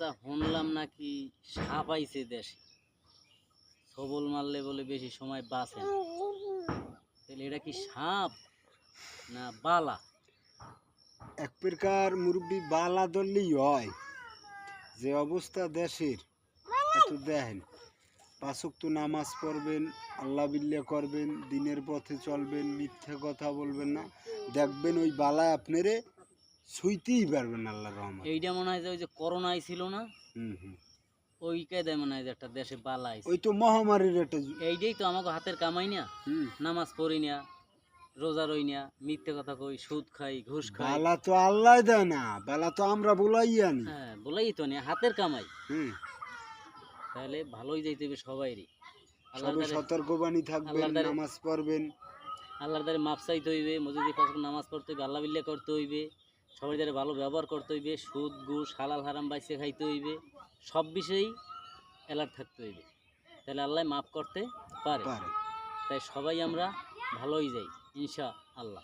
আচ্ছা, শুনলাম নাকি সাপ আইছে দেশে, ছবল মারলে বলে বেশি সময় বাঁচে না। তাহলে এটা কি সাপ না বালা? এক প্রকার মুরব্বী বালা ধরলেই হয়। যে অবস্থা দেশের, একটু দেখেন, পাঁচ ওয়াক্ত নামাজ পড়বেন, আল্লাহ বিল্লাহ করবেন, দিনের পথে চলবেন, মিথ্যা কথা বলবেন না, দেখবেন ওই বালায় আপনারে ছুঁইতেই পারবেন আল্লাহর রহমতে। এইটা মনে হয় যে ওই যে করোনা আইছিল না, হুম। ওই কায়দায় মনে হয় যে একটা দেশে বালা আইছে। ওই তো মহামারীর একটা এইটাই তো আমাকে হাতের কামাই না, নামাজ পড়ি না, রোজা রই না, মিথ্যে কথা কই, সুদ খাই, ঘুষ খাই। বালা তো আল্লাহ দেয় না, বালা তো আমরা বলাই আনি। হ্যাঁ, বলাই তো না, হাতের কামাই। হুম, তাহলে ভালোই যাইতে হবে সবাইরই। আল্লাহর সবে দ্বারে সতর্কবাণী থাকবেন, নামাজ পড়বেন। আল্লাহর দ্বারে মাপ চাইতে হইবে, মসজিদে পাঁচ ওয়াক্ত নামাজ পড়তে হইবে, আল্লাহ বিল্লাহ করতে হইবে, সবাই দ্বারা ভালো ব্যবহার করতে হইবে, সুদ ঘুষ হালাল হারাম বাইসে খাইতে হইবে, সব বিষয়েই অ্যালার্ট থাকতে হইবে। তাহলে আল্লাহ মাফ করতে পারে। তাই সবাই আমরা ভালোই যাই ইনশা আল্লাহ।